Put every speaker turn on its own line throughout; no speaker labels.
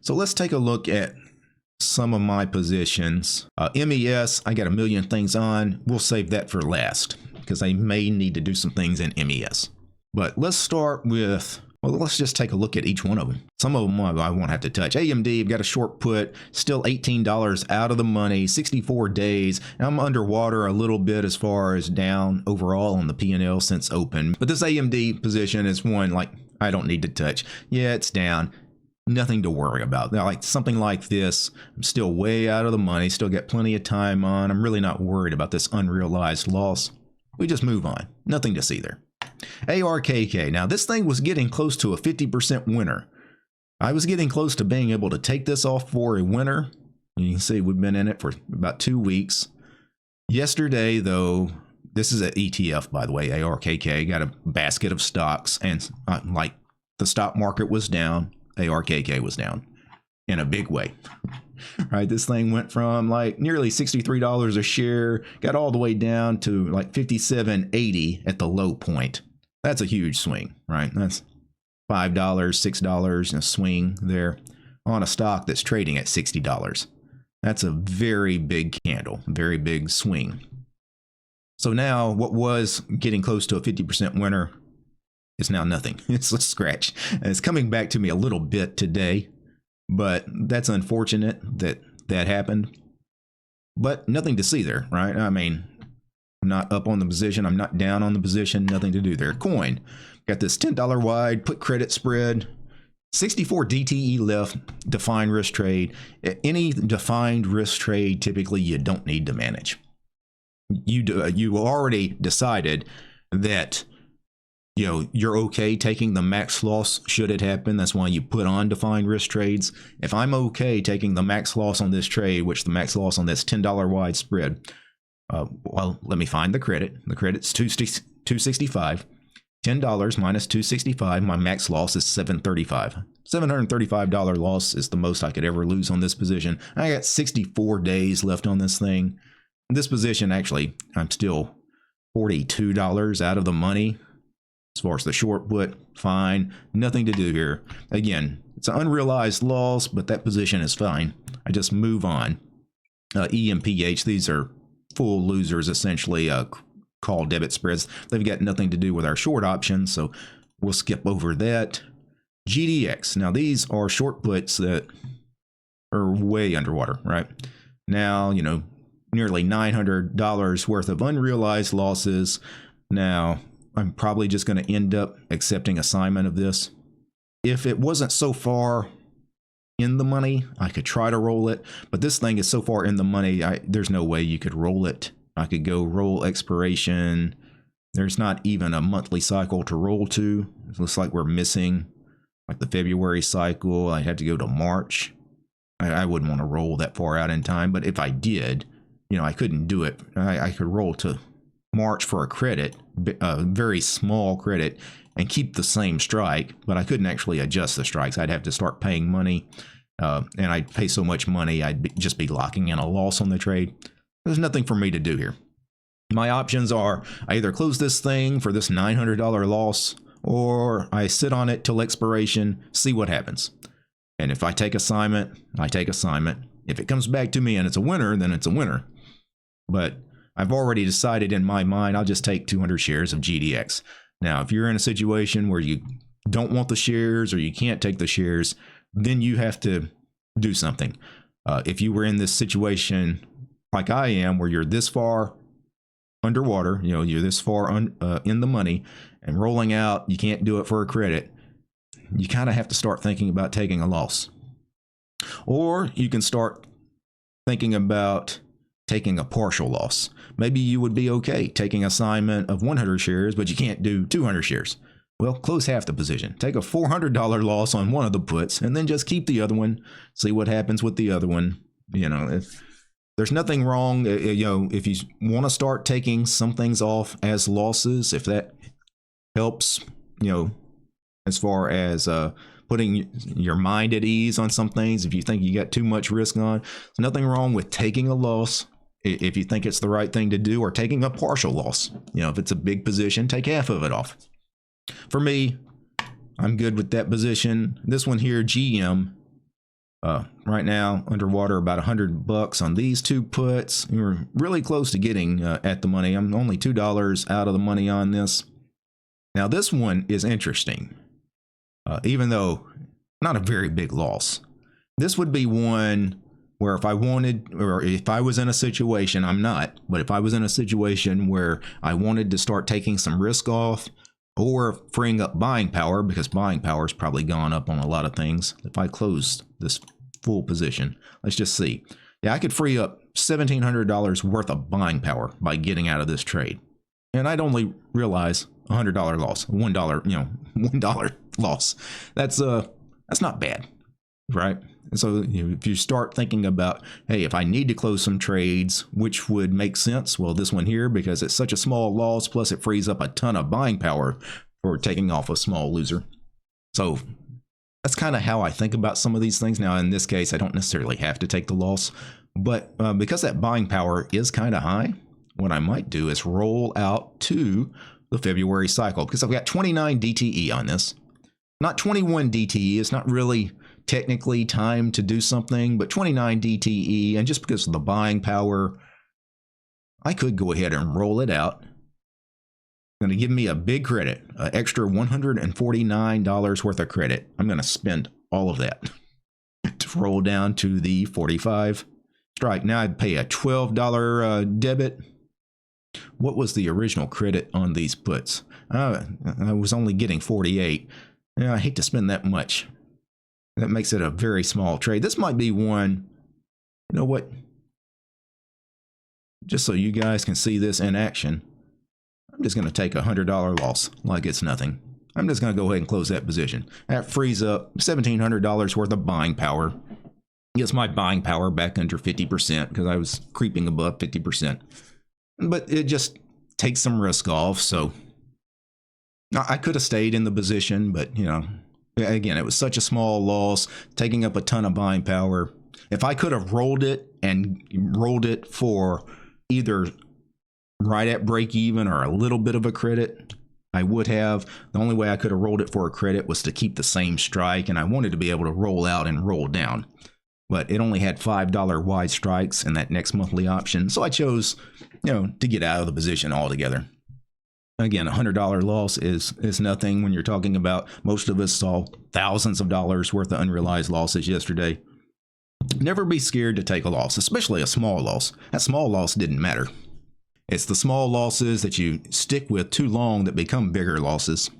So let's take a look at some of my positions. MES, I got a million things on. We'll save that for last because I may need to do some things in MES. But let's start with, well, let's just take a look at each one of them. Some of them I won't have to touch. AMD, I've got a short put, still $18 out of the money, 64 days. I'm underwater a little bit as far as down overall on the P&L since open. But this AMD position is one like I don't need to touch. Yeah, it's down. Nothing to worry about. Now, like something like this, I'm still way out of the money, still got plenty of time on. I'm really not worried about this unrealized loss. We just move on. Nothing to see there. ARKK. Now, this thing was getting close to a 50% winner. I was getting close to being able to take this off for a winner. You can see we've been in it for about 2 weeks. Yesterday, though, this is an ETF, by the way, ARKK. Got a basket of stocks, and like the stock market was down, ARKK was down in a big way. Right, this thing went from like nearly $63 a share, got all the way down to like $57.80 at the low point. That's a huge swing, right? That's $5, $6 in a swing there on a stock that's trading at $60. That's a very big candle, very big swing. So now what was getting close to a 50% winner is now nothing. It's a scratch. And it's coming back to me a little bit today, but that's unfortunate that that happened. But nothing to see there, right? I mean, I'm not up on the position. I'm not down on the position. Nothing to do there. Coin. Got this $10 wide, put credit spread. 64 DTE left, defined risk trade. Any defined risk trade, typically you don't need to manage. You already decided that you're okay taking the max loss should it happen. That's why you put on defined risk trades. If I'm okay taking the max loss on this trade, which the max loss on this $10 wide spread, well, let me find the credit. The credit's $265. $10 minus $265. My max loss is $735. $735 loss is the most I could ever lose on this position. I got 64 days left on this thing. This position, actually, I'm still $42 out of the money. As far as the short put, fine. Nothing to do here. Again, it's an unrealized loss, but that position is fine. I just move on. EMPH, these are full losers, essentially. Call debit spreads. They've got nothing to do with our short options, so we'll skip over that. GDX. Now, these are short puts that are way underwater, right? Now, nearly $900 worth of unrealized losses. Now, I'm probably just going to end up accepting assignment of this. If it wasn't so far in the money, I could try to roll it, but this thing is so far in the money, there's no way you could roll it. I could go roll expiration. There's not even a monthly cycle to roll to. It looks like we're missing like the February cycle. I'd have to go to March. I wouldn't want to roll that far out in time, but if I did, I couldn't do it. I could roll to March for a credit, a very small credit, and keep the same strike, but I couldn't actually adjust the strikes. I'd have to start paying money, and I'd pay so much money, just be locking in a loss on the trade. There's nothing for me to do here. My options are I either close this thing for this $900 loss, or I sit on it till expiration, see what happens. And if I take assignment, I take assignment. If it comes back to me and it's a winner, then it's a winner. But I've already decided in my mind, I'll just take 200 shares of GDX. Now, if you're in a situation where you don't want the shares or you can't take the shares, then you have to do something. If you were in this situation like I am, where you're this far underwater, you're this far in the money and rolling out, you can't do it for a credit, you kind of have to start thinking about taking a loss. Or you can start thinking about taking a partial loss. Maybe you would be okay taking assignment of 100 shares, but you can't do 200 shares. Well, close half the position. Take a $400 loss on one of the puts and then just keep the other one. See what happens with the other one. There's nothing wrong. If you want to start taking some things off as losses, if that helps, as far as putting your mind at ease on some things, if you think you got too much risk on, there's nothing wrong with taking a loss if you think it's the right thing to do, or taking a partial loss. If it's a big position, take half of it off. For me, I'm good with that position. This one here, GM, Right now, underwater about $100 on these two puts. We're really close to getting at the money. I'm only $2 out of the money on this. Now this one is interesting, even though not a very big loss. This would be one where if I wanted, or if I was in a situation, I'm not, but if I was in a situation where I wanted to start taking some risk off or freeing up buying power, because buying power has probably gone up on a lot of things. If I closed this full position, let's just see. Yeah, I could free up $1,700 worth of buying power by getting out of this trade. And I'd only realize $100 loss, $1, $1 loss. That's not bad, right? And so if you start thinking about, hey, if I need to close some trades, which would make sense? Well, this one here, because it's such a small loss, plus it frees up a ton of buying power for taking off a small loser. So that's kind of how I think about some of these things. Now, in this case, I don't necessarily have to take the loss, but because that buying power is kind of high, what I might do is roll out to the February cycle, because I've got 29 DTE on this. Not 21 DTE. It's not really technically time to do something, but 29 DTE, and just because of the buying power, I could go ahead and roll it out. Going to give me a big credit, an extra $149 worth of credit. I'm going to spend all of that to roll down to the 45 strike. Now I'd pay a $12 debit. What was the original credit on these puts? I was only getting 48. Yeah, I hate to spend that much. That makes it a very small trade. This might be one, you know what? Just so you guys can see this in action, I'm just going to take a $100 loss like it's nothing. I'm just going to go ahead and close that position. That frees up $1,700 worth of buying power. Gets my buying power back under 50% because I was creeping above 50%. But it just takes some risk off. So I could have stayed in the position, but again, it was such a small loss, taking up a ton of buying power. If I could have rolled it and rolled it for either right at break even or a little bit of a credit, I would have. The only way I could have rolled it for a credit was to keep the same strike, and I wanted to be able to roll out and roll down. But it only had $5 wide strikes in that next monthly option, so I chose, to get out of the position altogether. Again, a $100 loss is nothing when you're talking about, most of us saw thousands of dollars worth of unrealized losses yesterday. Never be scared to take a loss, especially a small loss. That small loss didn't matter. It's the small losses that you stick with too long that become bigger losses.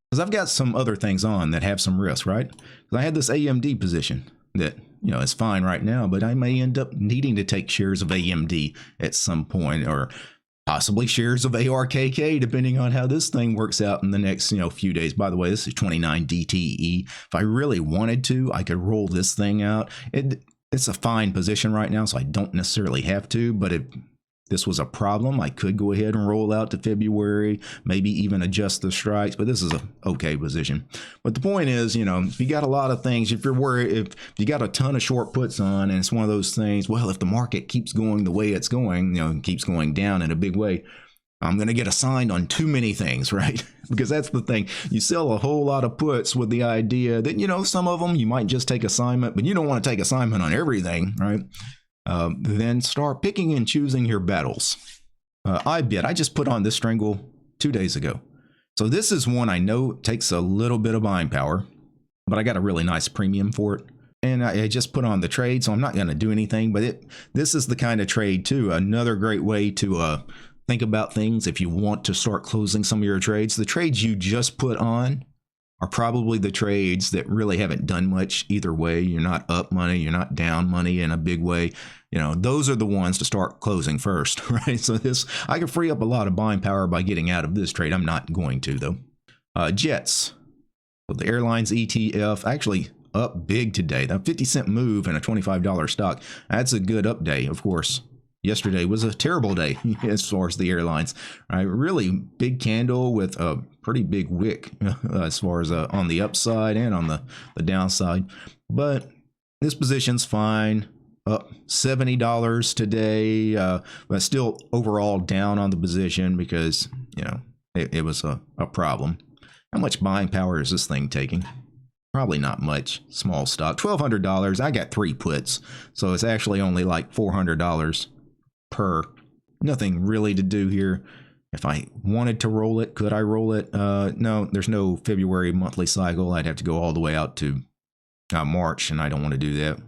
Because I've got some other things on that have some risk, right? Because I had this AMD position that, is fine right now, but I may end up needing to take shares of AMD at some point, or possibly shares of ARKK, depending on how this thing works out in the next, few days. By the way, this is 29 DTE. If I really wanted to, I could roll this thing out. It's a fine position right now, so I don't necessarily have to, but if this was a problem, I could go ahead and roll out to February, maybe even adjust the strikes, but this is a okay position. But the point is, if you got a lot of things, if you're worried, if you got a ton of short puts on, and it's one of those things, well, if the market keeps going the way it's going, keeps going down in a big way, I'm going to get assigned on too many things, right? Because that's the thing. You sell a whole lot of puts with the idea that, some of them you might just take assignment, but you don't want to take assignment on everything, right? Then start picking and choosing your battles. I just put on this strangle 2 days ago. So this is one I know takes a little bit of buying power, but I got a really nice premium for it. And I just put on the trade, so I'm not going to do anything, but this is the kind of trade too. Another great way to think about things if you want to start closing some of your trades. The trades you just put on are probably the trades that really haven't done much either way. You're not up money, you're not down money in a big way. Those are the ones to start closing first, right? So I can free up a lot of buying power by getting out of this trade. I'm not going to, though. Jets. So the airlines ETF actually up big today. That 50-cent move in a $25 stock. That's a good up day, of course. Yesterday was a terrible day as far as the airlines. Right? Really big candle with a pretty big wick as far as on the upside and on the downside. But this position's fine. Up $70 today, but still overall down on the position because, it was a problem. How much buying power is this thing taking? Probably not much. Small stock. $1,200. I got 3 puts. So it's actually only like $400 per. Nothing really to do here. If I wanted to roll it, could I roll it? No, there's no February monthly cycle. I'd have to go all the way out to March, and I don't want to do that.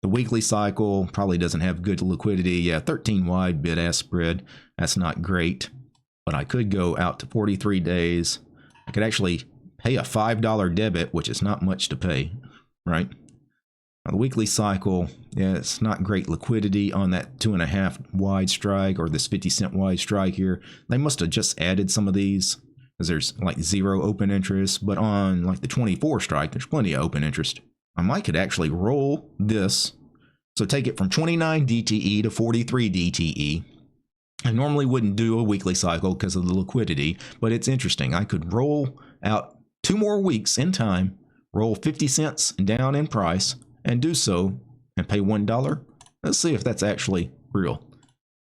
The weekly cycle probably doesn't have good liquidity. Yeah, 13 wide bid-ask spread. That's not great. But I could go out to 43 days. I could actually pay a $5 debit, which is not much to pay, right? The weekly cycle, yeah, it's not great liquidity on that 2.5 wide strike or this 50-cent wide strike here. They must have just added some of these because there's like 0 open interest. But on like the 24 strike, there's plenty of open interest. I could actually roll this. So take it from 29 DTE to 43 DTE. I normally wouldn't do a weekly cycle because of the liquidity, but it's interesting. I could roll out 2 more weeks in time, roll 50 cents down in price, and do so and pay $1. Let's see if that's actually real.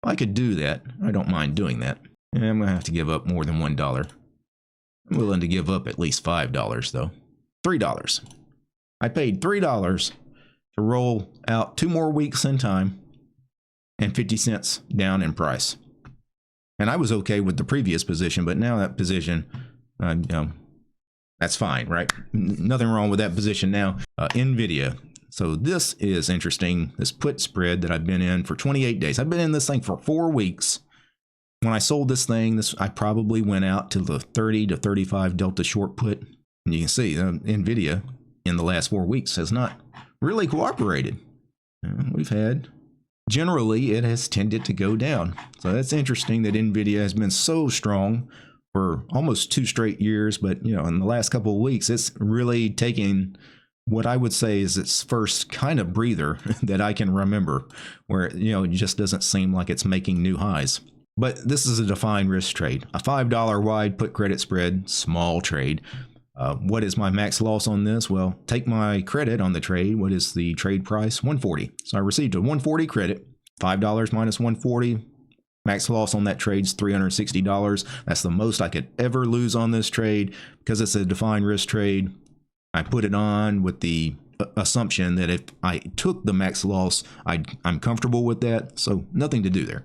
I could do that. I don't mind doing that. And I'm going to have to give up more than $1. I'm willing to give up at least $5 though. $3. I paid $3 to roll out 2 more weeks in time and 50 cents down in price. And I was okay with the previous position, but now that position, that's fine, right? Nothing wrong with that position now. NVIDIA. So this is interesting, this put spread that I've been in for 28 days. I've been in this thing for 4 weeks. When I sold this thing, I probably went out to the 30 to 35 delta short put. And you can see NVIDIA in the last 4 weeks has not really cooperated. We've had, generally, it has tended to go down. So that's interesting that NVIDIA has been so strong for almost 2 straight years. But, in the last couple of weeks, it's really taking what I would say is its first kind of breather that I can remember, where it just doesn't seem like it's making new highs. But this is a defined risk trade, a $5 wide put credit spread, small trade. What is my max loss on this? Well, take my credit on the trade. What is the trade price? $140. So I received a $140 credit, $5 minus $140. Max loss on that trade is $360. That's the most I could ever lose on this trade because it's a defined risk trade. I put it on with the assumption that if I took the max loss, I'm comfortable with that. So nothing to do there.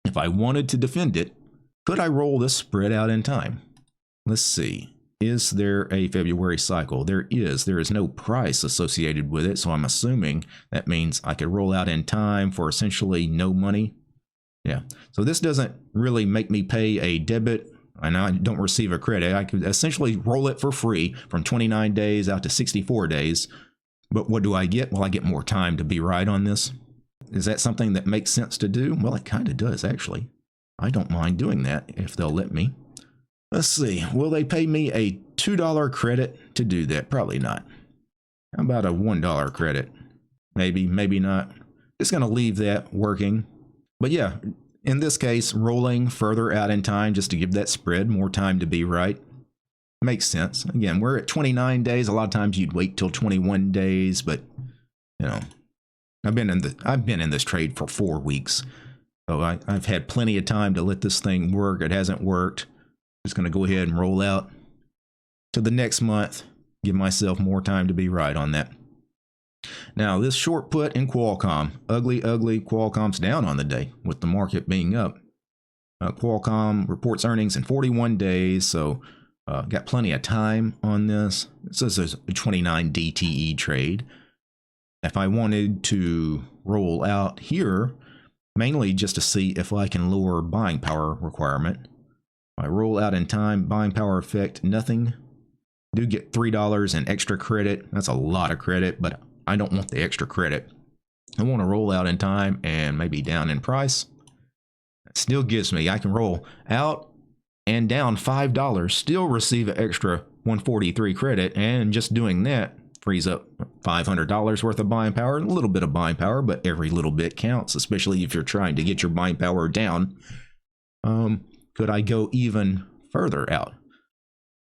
If I wanted to defend it, could I roll this spread out in time? Let's see. Is there a February cycle? There is. There is no price associated with it. So I'm assuming that means I could roll out in time for essentially no money. Yeah. So this doesn't really make me pay a debit. And I don't receive a credit. I could essentially roll it for free from 29 days out to 64 days. But what do I get? Well, I get more time to be right on this. Is that something that makes sense to do? Well, it kind of does, actually. I don't mind doing that if they'll let me. Let's see. Will they pay me a $2 credit to do that? Probably not. How about a $1 credit? Maybe, maybe not. Just going to leave that working. But yeah, in this case, rolling further out in time just to give that spread more time to be right makes sense. Again, we're at 29 days. A lot of times you'd wait till 21 days, but I've been in this trade for 4 weeks, so I've had plenty of time to let this thing work. It hasn't worked. Just going to go ahead and roll out to the next month. Give myself more time to be right on that. Now, this short put in Qualcomm, ugly Qualcomm's down on the day with the market being up. Qualcomm reports earnings in 41 days, so got plenty of time on this. This is a 29 DTE trade. If I wanted to roll out here, mainly just to see if I can lower buying power requirement. If I roll out in time, buying power effect, nothing. Do get $3 in extra credit. That's a lot of credit, but I don't want the extra credit. I want to roll out in time and maybe down in price. It still gives me, I can roll out and down $5, still receive an extra 143 credit, and just doing that frees up $500 worth of buying power. A little bit of buying power, but every little bit counts, especially if you're trying to get your buying power down. Could I go even further out?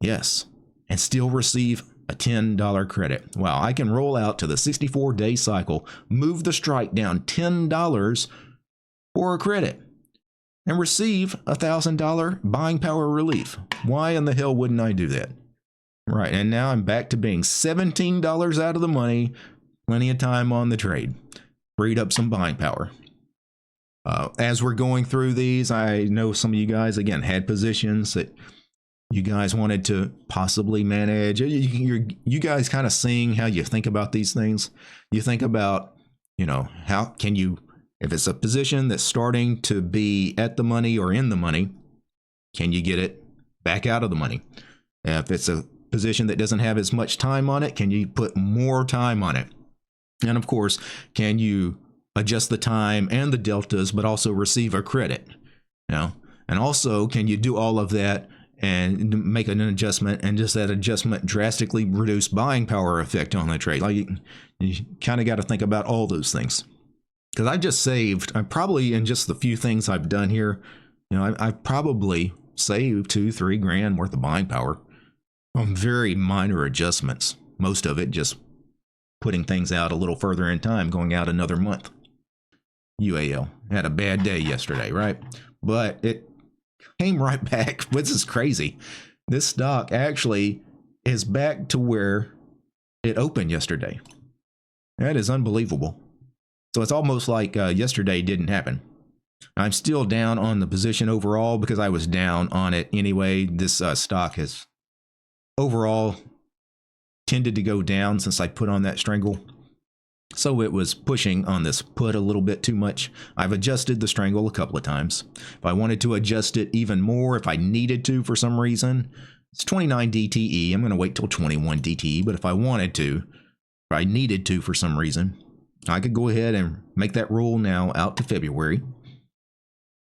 Yes, and still receive a $10 credit. Wow, I can roll out to the 64-day cycle, move the strike down $10 for a credit, and receive $1,000 buying power relief. Why in the hell wouldn't I do that? Right, and now I'm back to being $17 out of the money. Plenty of time on the trade. Freed up some buying power. As we're going through these, I know some of you guys, again, had positions that you guys wanted to possibly manage. You guys kind of seeing how you think about these things. You think about, you know, how can you, if it's a position that's starting to be at the money or in the money, can you get it back out of the money? If it's a position that doesn't have as much time on it, can you put more time on it? And of course, can you adjust the time and the deltas, but also receive a credit? You know, and also, can you do all of that and make an adjustment, and just that adjustment drastically reduce buying power effect on the trade? Like, you kind of got to think about all those things. Because I just saved, I probably, in just the few things I've done here, you know, I've probably saved $2-3 grand worth of buying power on very minor adjustments. Most of it just putting things out a little further in time, going out another month. UAL had a bad day yesterday, right? But it came right back. This is crazy. This stock actually is back to where it opened yesterday. That is unbelievable. So it's almost like yesterday didn't happen. I'm still down on the position overall because I was down on it anyway. This stock has overall tended to go down since I put on that strangle. So it was pushing on this put a little bit too much. I've adjusted the strangle a couple of times. If I wanted to adjust it even more, if I needed to for some reason, it's 29 DTE. I'm going to wait till 21 DTE, but if I wanted to, if I needed to for some reason, I could go ahead and make that roll now out to February.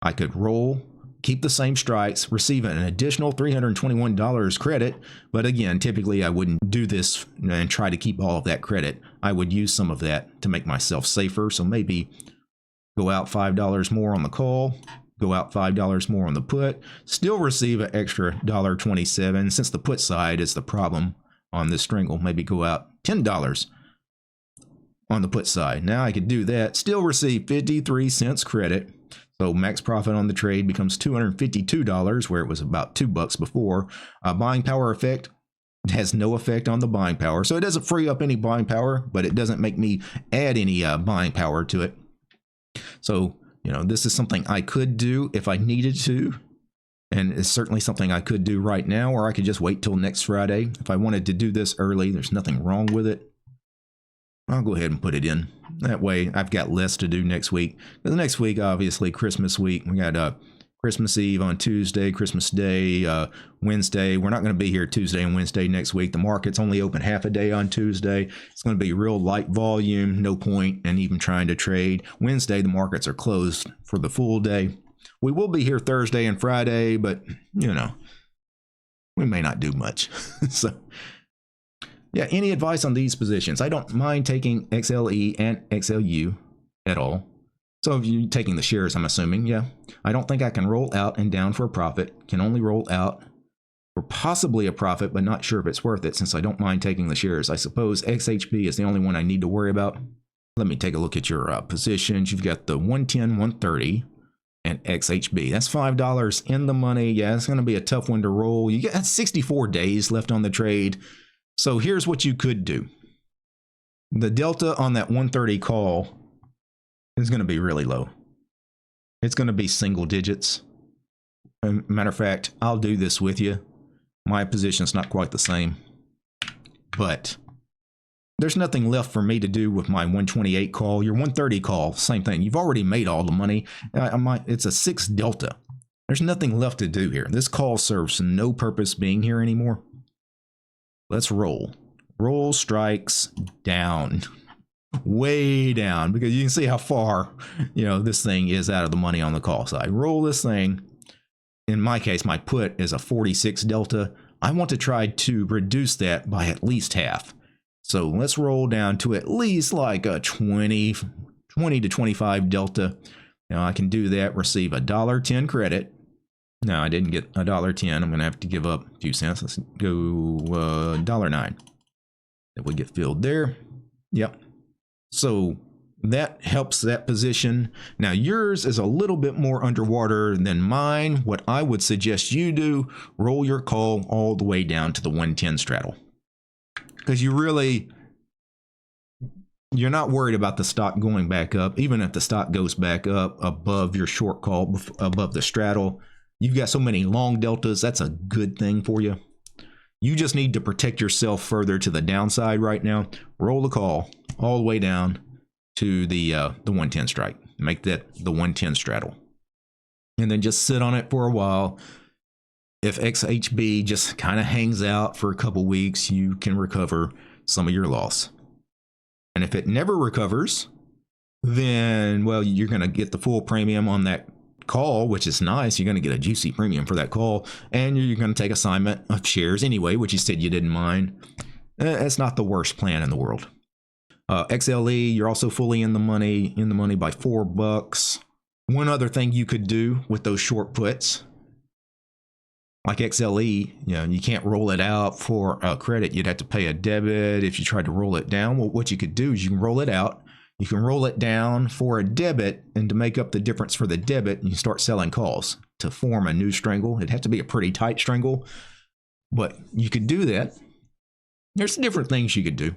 I could roll, keep the same strikes, receive an additional $321 credit. But again, typically I wouldn't do this and try to keep all of that credit. I would use some of that to make myself safer. So maybe go out $5 more on the call, go out $5 more on the put, still receive an extra $1.27. Since the put side is the problem on this strangle, maybe go out $10 on the put side. Now I could do that, still receive 53 cents credit. So max profit on the trade becomes $252, where it was about $2 before. Buying power effect has no effect on the buying power. So it doesn't free up any buying power, but it doesn't make me add any buying power to it. So, you know, this is something I could do if I needed to. And it's certainly something I could do right now, or I could just wait till next Friday. If I wanted to do this early, there's nothing wrong with it. I'll go ahead and put it in. That way I've got less to do next week. The next week, obviously, Christmas week. We got Christmas Eve on Tuesday, Christmas Day, Wednesday. We're not going to be here Tuesday and Wednesday next week. The market's only open half a day on Tuesday. It's going to be real light volume, no point in even trying to trade. Wednesday, the markets are closed for the full day. We will be here Thursday and Friday, but, you know, we may not do much. So, yeah, any advice on these positions? I don't mind taking XLE and XLU at all. So if you're taking the shares, I'm assuming, yeah. I don't think I can roll out and down for a profit. Can only roll out for possibly a profit, but not sure if it's worth it since I don't mind taking the shares. I suppose XHB is the only one I need to worry about. Let me take a look at your positions. You've got the 110, 130, and XHB. That's $5 in the money. Yeah, it's going to be a tough one to roll. You got 64 days left on the trade. So here's what you could do. The delta on that 130 call is going to be really low. It's going to be single digits. Matter of fact, I'll do this with you. My position's not quite the same, but there's nothing left for me to do with my 128 call. Your 130 call, same thing. You've already made all the money. It's a 6 delta. There's nothing left to do here. This call serves no purpose being here anymore. Let's roll. Roll strikes down. Way down, because you can see how far, you know, this thing is out of the money on the call side. Roll this thing. In my case, my put is a 46 delta. I want to try to reduce that by at least half. So let's roll down to at least like a 20 to 25 delta. Now I can do that, receive $1.10 credit. No, I didn't get $1.10. I'm going to have to give up a few cents. Let's go $1.09. If we get filled there. Yep. So That helps that position. Now yours is a little bit more underwater than mine. What I would suggest you do, roll your call all the way down to the 110 straddle. Because you're not worried about the stock going back up. Even if the stock goes back up above your short call, above the straddle, you've got so many long deltas, that's a good thing for you. You just need to protect yourself further to the downside right now. Roll the call all the way down to the 110 strike. Make that the 110 straddle. And then just sit on it for a while. If XHB just kind of hangs out for a couple weeks, you can recover some of your loss. And if it never recovers, then, well, you're going to get the full premium on that call, which is nice. You're going to get a juicy premium for that call, and you're going to take assignment of shares anyway, which you said you didn't mind. That's not the worst plan in the world. XLE, you're also fully in the money by $4. One other thing you could do with those short puts, like XLE, you can't roll it out for a credit. You'd have to pay a debit if you tried to roll it down. Well, what you could do is you can roll it out. You can roll it down for a debit, and to make up the difference for the debit, you start selling calls to form a new strangle. It'd have to be a pretty tight strangle, but you could do that. There's different things you could do.